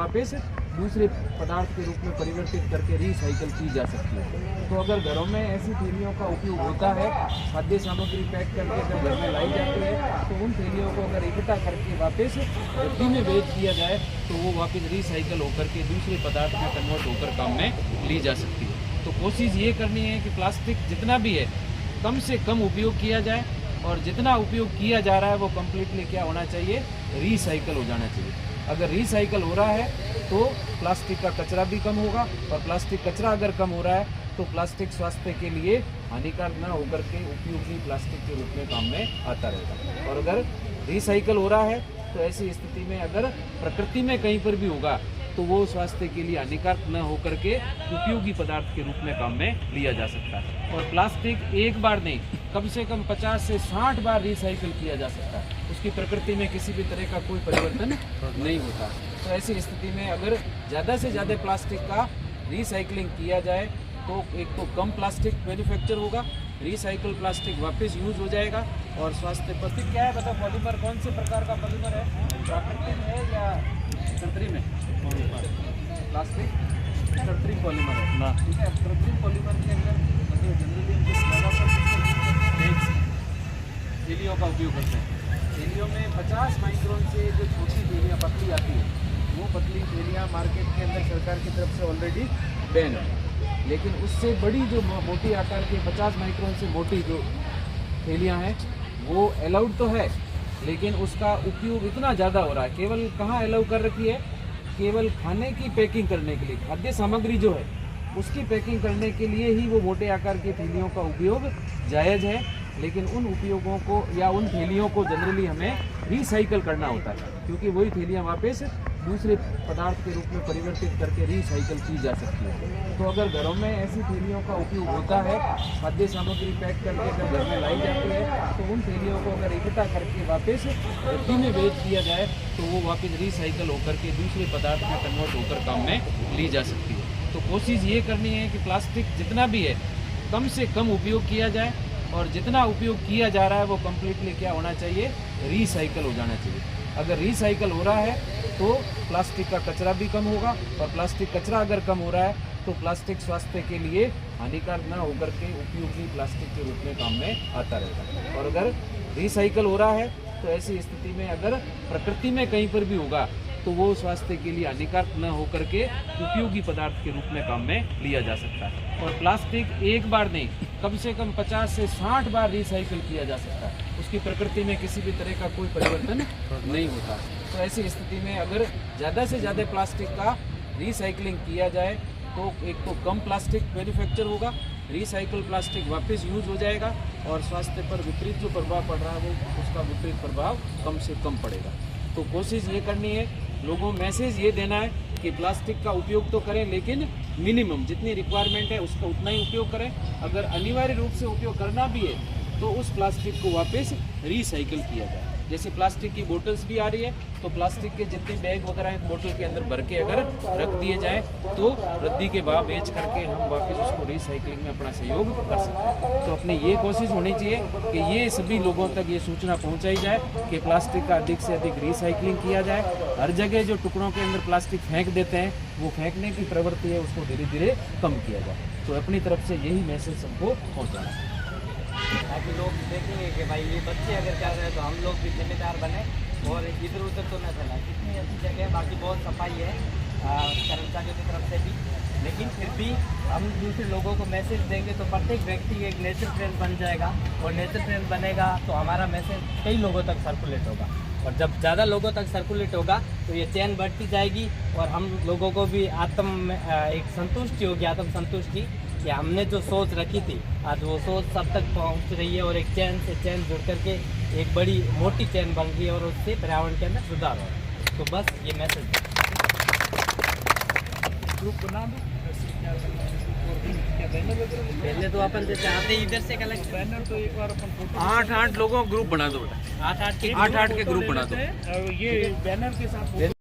वापस दूसरे पदार्थ के रूप में परिवर्तित करके रिसाइकल की जा सकती है। तो अगर घरों में ऐसी थैलियों का उपयोग होता है, खाद्य सामग्री पैक करके अगर घर में लाई जाती है, तो उन थैलियों को अगर इकट्ठा करके वापस रद्दी में बेच दिया जाए तो वो वापस रिसाइकल होकर के दूसरे पदार्थ में कन्वर्ट होकर काम में ली जा सकती है। तो कोशिश ये करनी है कि प्लास्टिक जितना भी है कम से कम उपयोग किया जाए, और जितना उपयोग किया जा रहा है वो कम्प्लीटली क्या होना चाहिए, रिसाइकल हो जाना चाहिए। अगर रिसाइकल हो रहा है तो प्लास्टिक का कचरा भी कम होगा, और प्लास्टिक कचरा अगर कम हो रहा है तो प्लास्टिक स्वास्थ्य के लिए हानिकारक न होकर के उपयोगी प्लास्टिक के रूप में काम में आता रहेगा। और अगर रिसाइकल हो रहा है तो ऐसी स्थिति में अगर प्रकृति में कहीं पर भी होगा तो वो स्वास्थ्य के लिए हानिकारक न होकर के उपयोगी पदार्थ के रूप में काम में लिया जा सकता है। और प्लास्टिक एक बार नहीं, कम से कम 50 से 60 बार रिसाइकिल किया जा सकता है। उसकी प्रकृति में किसी भी तरह का कोई परिवर्तन नहीं होता। तो ऐसी स्थिति में अगर ज़्यादा से ज़्यादा प्लास्टिक का रिसाइकलिंग किया जाए तो एक तो कम प्लास्टिक मैन्युफैक्चर होगा, रिसाइकल प्लास्टिक वापस यूज हो जाएगा, और स्वास्थ्य पर क्या है बता, पॉलीमर कौन से प्रकार का पॉलीमर है, प्राकृतिक है या कृत्रिम है? प्लास्टिक कृत्रिम पॉलीमर है ना, ठीक है। कृत्रिम पॉलीमर के अंदर मतलब जनरली थैलियों का उपयोग करते हैं। थैलियों में 50 माइक्रोन से जो छोटी थैलियाँ पतली आती है, वो पतली थैलियाँ मार्केट के अंदर सरकार की तरफ से ऑलरेडी बैन है। लेकिन उससे बड़ी जो मोटी आकार की 50 माइक्रोन से मोटी जो थैलियाँ हैं वो अलाउड तो है, लेकिन उसका उपयोग इतना ज़्यादा हो रहा है। केवल कहाँ अलाउ कर रखी है, केवल खाने की पैकिंग करने के लिए, खाद्य सामग्री जो है उसकी पैकिंग करने के लिए ही वो मोटे आकार की थैलियों का उपयोग जायज़ है। लेकिन उन उपयोगों को या उन थैलियों को जनरली हमें रिसाइकल करना होता है, क्योंकि वही थैलियाँ वापस दूसरे पदार्थ के रूप में परिवर्तित करके रिसाइकल की जा सकती है। तो अगर घरों में ऐसी थैलियों का उपयोग होता है, खाद्य सामग्री पैक करके अगर घर में लाई जाती है, तो उन थैलियों को अगर इकट्ठा करके वापस रद्दी में बेच दिया जाए तो वो वापस रिसाइकल होकर के दूसरे पदार्थ में कन्वर्ट होकर काम में ली जा सकती है। तो कोशिश ये करनी है कि प्लास्टिक जितना भी है कम से कम उपयोग किया जाए, और जितना उपयोग किया जा रहा है वो कम्प्लीटली क्या होना चाहिए, रिसाइकल हो जाना चाहिए। अगर रिसाइकल हो रहा है तो प्लास्टिक का कचरा भी कम होगा, और प्लास्टिक कचरा अगर कम हो रहा है तो प्लास्टिक स्वास्थ्य के लिए हानिकारक न होकर के उपयोगी प्लास्टिक के रूप में काम में आता रहेगा। और अगर रिसाइकल हो रहा है तो ऐसी स्थिति में अगर प्रकृति में कहीं पर भी होगा तो वो स्वास्थ्य के लिए हानिकारक न होकर के उपयोगी पदार्थ के रूप में काम में लिया जा सकता है। और प्लास्टिक एक बार नहीं, कम से कम 50 से 60 बार रिसाइकिल किया जा सकता है। उसकी प्रकृति में किसी भी तरह का कोई परिवर्तन नहीं होता। तो ऐसी स्थिति में अगर ज़्यादा से ज़्यादा प्लास्टिक का रिसाइकलिंग किया जाए तो एक तो कम प्लास्टिक मैन्युफैक्चर होगा, रिसाइकल प्लास्टिक वापस यूज हो जाएगा, और स्वास्थ्य पर विपरीत जो प्रभाव पड़ रहा है वो उसका विपरीत प्रभाव कम से कम पड़ेगा। तो कोशिश ये करनी है, लोगों को मैसेज ये देना है कि प्लास्टिक का उपयोग तो करें, लेकिन मिनिमम जितनी रिक्वायरमेंट है उसका उतना ही उपयोग करें। अगर अनिवार्य रूप से उपयोग करना भी है तो उस प्लास्टिक को वापस रिसाइकिल किया जाए। जैसे प्लास्टिक की बोतल्स भी आ रही है, तो प्लास्टिक के जितने बैग वगैरह हैं बोतल के अंदर भर के अगर रख दिए जाए तो रद्दी के भाव बेच करके हम वापस उसको रिसाइकलिंग में अपना सहयोग कर सकते हैं। तो अपनी ये कोशिश होनी चाहिए कि ये सभी लोगों तक ये सूचना पहुंचाई जाए कि प्लास्टिक का अधिक से अधिक रिसाइकलिंग किया जाए। हर जगह जो टुकड़ों के अंदर प्लास्टिक फेंक देते हैं, वो फेंकने की प्रवृत्ति है, उसको धीरे धीरे कम किया जाए। तो अपनी तरफ से यही मैसेज सबको पहुँचाना है, ताकि लोग देखेंगे कि भाई ये बच्चे अगर कर रहे हैं तो हम लोग भी जिम्मेदार बने और इधर उधर तो न फैलाए। कितनी अच्छी जगह है, बाकी बहुत सफाई है कर्मचारियों की तरफ से भी, लेकिन फिर भी हम दूसरे लोगों को मैसेज देंगे तो प्रत्येक व्यक्ति एक नेचर ट्रेंड बन जाएगा, और नेचर ट्रेंड बनेगा तो हमारा मैसेज कई लोगों तक सर्कुलेट होगा, और जब ज़्यादा लोगों तक सर्कुलेट होगा तो ये चैन बढ़ती जाएगी, और हम लोगों को भी एक संतुष्टि होगी, आत्म संतुष्टि कि हमने जो सोच रखी थी आज वो सोच सब तक पहुंच रही है, और एक चैन से चैन जुड़ करके एक बड़ी मोटी चैन बन रही है, और उससे पर्यावरण के अंदर सुधार हो। तो बस ये मैसेज ग्रुप बना दो, पहले तो अपन जैसे आते इधर से कलेक्ट बैनर तो एक बार अपन 8 लोगों का ग्रुप बना दो, 8 8 के ग्रुप बना दो। ये बैनर के साथ